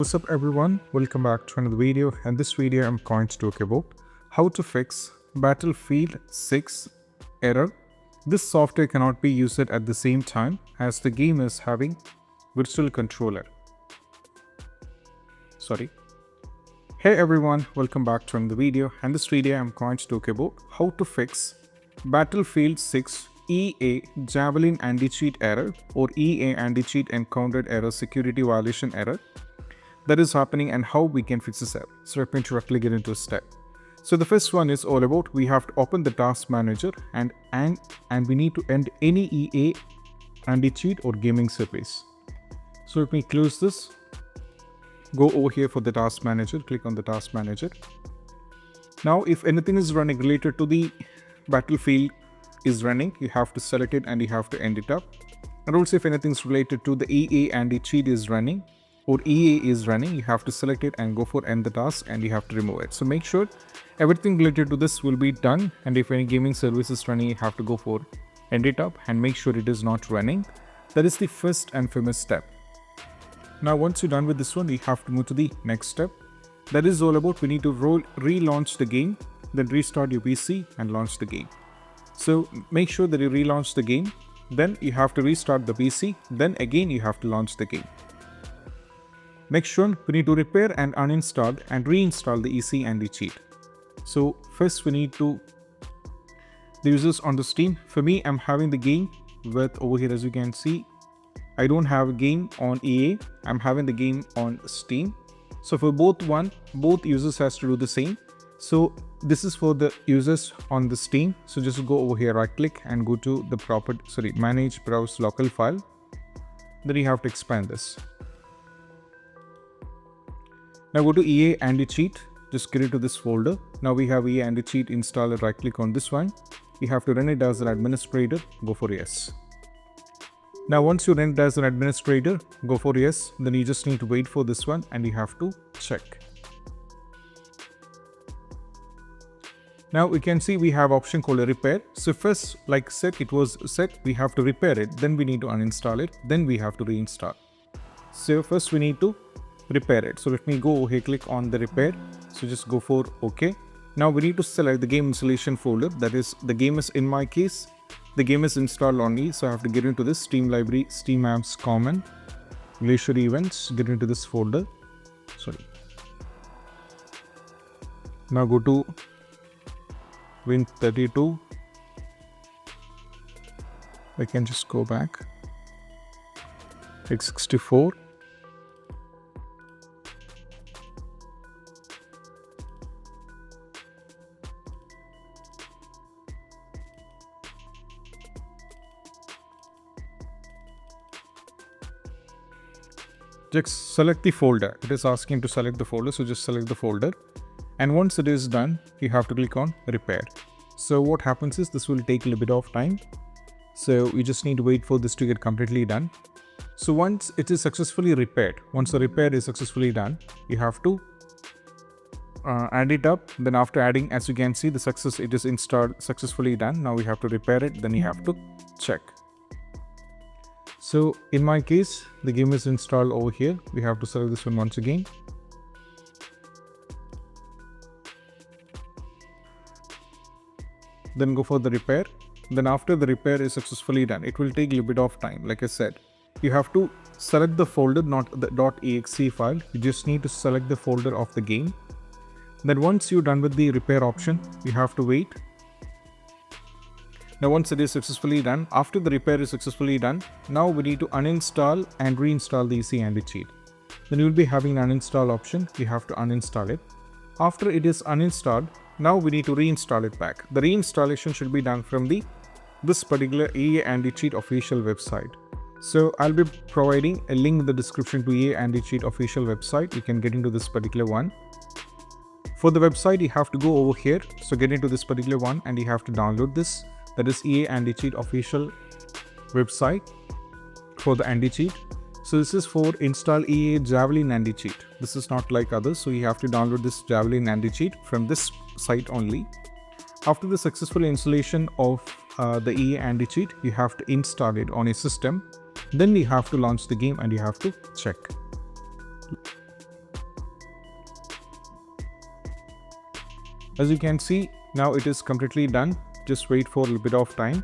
What's up everyone, welcome back to another video, and this video I'm going to talk about how to fix Battlefield 6 error. This software cannot be used at the same time as the game is having virtual controller. Hey everyone, welcome back to another video, and this video I'm going to talk about how to fix Battlefield 6 EA Javelin AntiCheat Error or EA Anticheat Encountered Error security violation error that is happening and how we can fix this error. So let me directly get into a step. So the first one is all about we have to open the task manager and we need to end any EA anti-cheat or gaming service. So let me close this. Go over here for the task manager, click on the task manager. Now if anything is running related to the Battlefield is running, you have to select it and you have to end it up. And also if anything is related to the EA anti-cheat is running or EA is running, you have to select it and go for end the task and you have to remove it. So make sure everything related to this will be done, and if any gaming service is running, you have to go for end it up and make sure it is not running. That is the first and famous step. Now once you're done with this one, you have to move to the next step. That is all about we need to relaunch the game, then restart your PC and launch the game. So make sure that you relaunch the game, then you have to restart the PC, then again you have to launch the game. Next one, we need to repair and uninstall and reinstall the EA Anticheat. So first we need to the users on the Steam. For me, I'm having the game with over here, as you can see. I don't have a game on EA. I'm having the game on Steam. So for both users has to do the same. So this is for the users on the Steam. So just go over here, right click and go to the manage browse local file. Then you have to expand this. Now go to EA Anticheat, just get into this folder. Now we have EA Anticheat installed, right click on this one. You have to run it as an administrator, go for yes. Now once you run it as an administrator, go for yes, then you just need to wait for this one and you have to check. Now we can see we have option called a repair. So first, like set, it was set, we have to repair it, then we need to uninstall it, then we have to reinstall. So first we need to repair it. So let me go here, click on the repair. So just go for OK. Now we need to select the game installation folder. That is, the game is, in my case, the game is installed only. So I have to get into this Steam library, Steam apps, common, Glacier events, get into this folder. Now go to Win32. I can just go back. X64. Just select the folder. It is asking to select the folder, so just select the folder. And once it is done, you have to click on repair. So what happens is this will take a little bit of time. So you just need to wait for this to get completely done. So once it is successfully repaired, once the repair is successfully done, you have to add it up. Then after adding, as you can see, it is installed successfully done. Now we have to repair it, then you have to check. So in my case, the game is installed over here. We have to select this one once again. Then go for the repair. Then after the repair is successfully done, it will take a little bit of time. Like I said, you have to select the folder, not the .exe file. You just need to select the folder of the game. Then once you're done with the repair option, you have to wait. Now once it is successfully done, after the repair is successfully done, now we need to uninstall and reinstall the EA Anticheat. Then you will be having an uninstall option. You have to uninstall it. After it is uninstalled, now we need to reinstall it back. The reinstallation should be done from this particular EA Anticheat official website. So I'll be providing a link in the description to EA Anticheat official website. You can get into this particular one. For the website, you have to go over here. So get into this particular one and you have to download this. That is EA Anticheat official website for the anti-cheat. So this is for install EA Javelin AntiCheat. This is not like others. So you have to download this Javelin AntiCheat from this site only. After the successful installation of the EA Anticheat, you have to install it on a system. Then you have to launch the game and you have to check. As you can see, now it is completely done. Just wait for a little bit of time.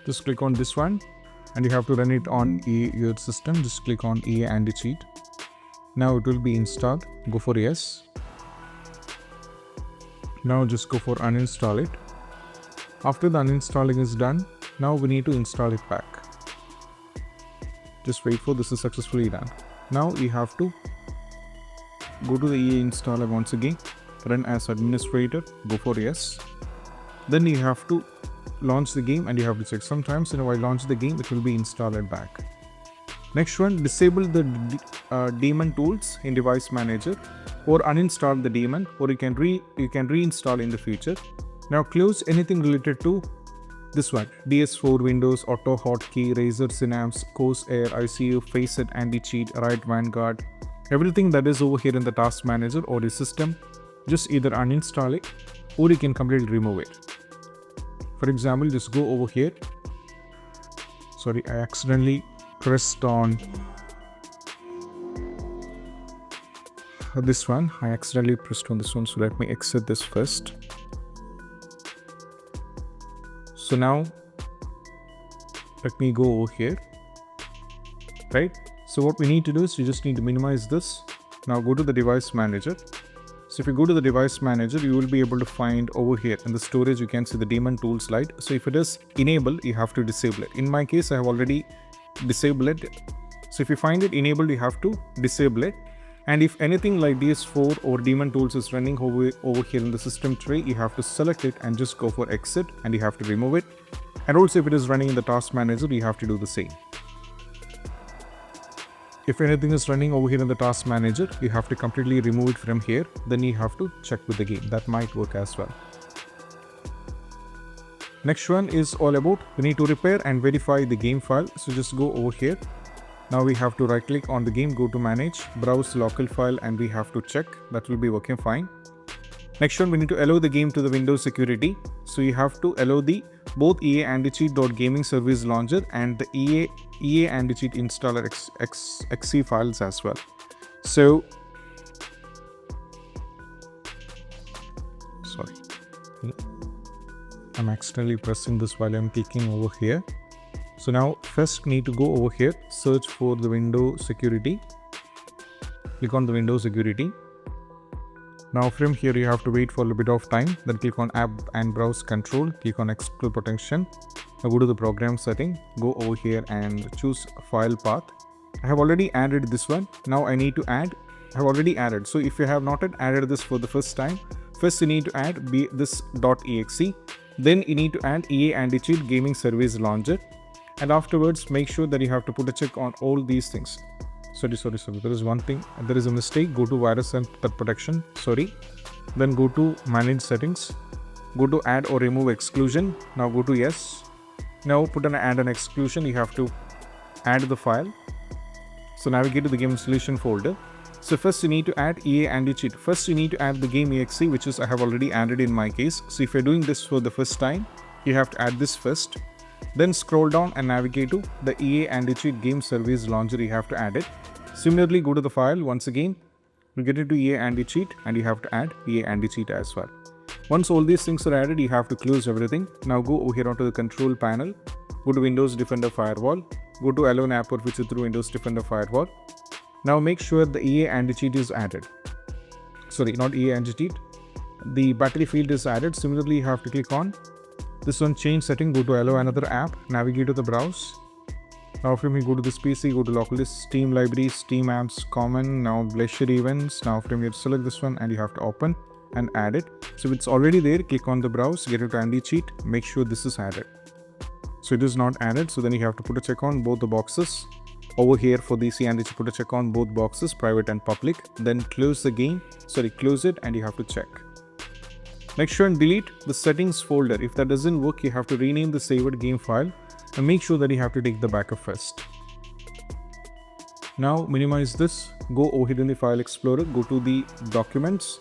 Just click on this one and you have to run it on your system. Just click on EA Anticheat. Now it will be installed. Go for yes. Now just go for uninstall it. After the uninstalling is done, now we need to install it back. Just wait for this is successfully done. Now you have to go to the EA installer once again, run as administrator, go for yes. Then you have to launch the game and you have to check. Sometimes while launch the game it will be installed back. Next one, disable the Daemon tools in device manager or uninstall the Daemon, or you can reinstall in the future. Now close anything related to this one, DS4, Windows, AutoHotKey, Razer, Synapse, Corsair, iCUE, Faceit Anti Cheat, Riot Vanguard, everything that is over here in the task manager or the system, just either uninstall it or you can completely remove it. For example, just go over here. Sorry, I accidentally pressed on this one. I accidentally pressed on this one, so let me exit this first. So now let me go over here, right? So what we need to do is you just need to minimize this. Now go to the device manager. So if you go to the device manager, you will be able to find over here in the storage, you can see the Daemon tools light. So if it is enabled, you have to disable it. In my case, I have already disabled it. So if you find it enabled, you have to disable it. And if anything like DS4 or Daemon tools is running over here in the system tray, you have to select it and just go for exit and you have to remove it. And also if it is running in the task manager, you have to do the same. If anything is running over here in the task manager, you have to completely remove it from here. Then you have to check with the game. That might work as well. Next one is all about we need to repair and verify the game file. So just go over here. Now we have to right click on the game, go to manage, browse local file, and we have to check. That will be working fine. Next one, we need to allow the game to the Windows security. So you have to allow the both EA Anticheat.gaming service launcher and the EA Anticheat installer .exe files as well. So sorry, I'm accidentally pressing this while I'm clicking over here. So now first need to go over here, search for the Windows security. Click on the Windows security. Now from here you have to wait for a little bit of time. Then click on app and browse control. Click on explore protection. Now go to the program setting. Go over here and choose file path. I have already added this one. Now I need to add. I have already added. So if you have not added this for the first time, first you need to add this .exe. Then you need to add EA Anticheat Gaming Service Launcher. And afterwards make sure that you have to put a check on all these things. Sorry, there is one thing, there is a mistake. Go to virus and threat protection, then go to manage settings, go to add or remove exclusion. Now go to yes. Now put an add an exclusion. You have to add the file. So navigate to the game solution folder. So first you need to add EA Anticheat. First you need to add the game exe, which is I have already added in my case. So if you're doing this for the first time, you have to add this first. Then scroll down and navigate to the EA Anticheat Game Service Launcher. You have to add it. Similarly, go to the file once again. You get into EA Anticheat and you have to add EA Anticheat as well. Once all these things are added, you have to close everything. Now go over here onto the control panel. Go to Windows Defender Firewall. Go to Allow app or feature through Windows Defender Firewall. Now make sure the EA Anticheat is added. Sorry, not EA Anticheat. The battery field is added. Similarly, you have to click on this one, change setting, go to allow another app, navigate to the browse. Now from here, go to this PC, go to local list, Steam libraries, Steam apps, common, now Bleisure events. Now from here, select this one and you have to open and add it. So if it's already there, click on the browse, get it to AntiCheat, make sure this is added. So it is not added, so then you have to put a check on both the boxes. Over here for the EA Anticheat, put a check on both boxes, private and public. Then close the game, close it and you have to check. Make sure and delete the settings folder. If that doesn't work, you have to rename the saved game file and make sure that you have to take the backup first. Now minimize this, go over here in the file explorer, go to the documents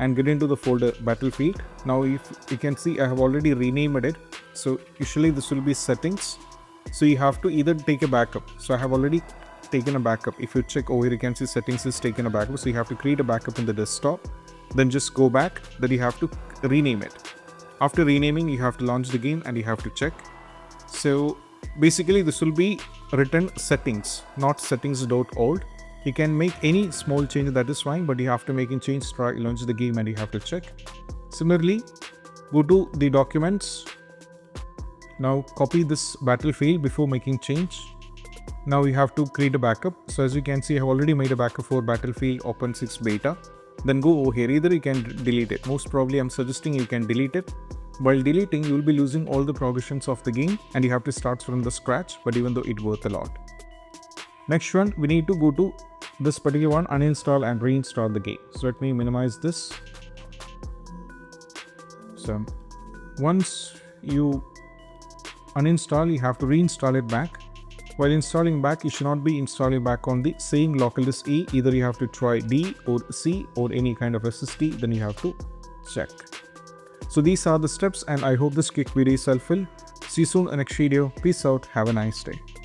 and get into the folder Battlefield. Now if you can see, I have already renamed it. So usually this will be settings. So you have to either take a backup. So I have already taken a backup. If you check over here, you can see settings is taken a backup. So you have to create a backup in the desktop, then just go back, then you have to rename it. After renaming, you have to launch the game and you have to check. So basically this will be written settings, not settings.old. You can make any small change, that is fine, but you have to make a change, try launch the game and you have to check. Similarly, go to the documents. Now copy this battlefield before making change. Now you have to create a backup. So as you can see, I have already made a backup for Battlefield Open 6 beta. Then go over here, either you can delete it. Most probably I'm suggesting you can delete it. While deleting, you will be losing all the progressions of the game and you have to start from the scratch, but even though it's worth a lot. Next one, we need to go to this particular one, uninstall and reinstall the game. So let me minimize this. So once you uninstall, you have to reinstall it back. While installing back, you should not be installing back on the same local disk E. Either you have to try D or C or any kind of SSD, then you have to check. So these are the steps, and I hope this quick video is helpful. See you soon in the next video. Peace out. Have a nice day.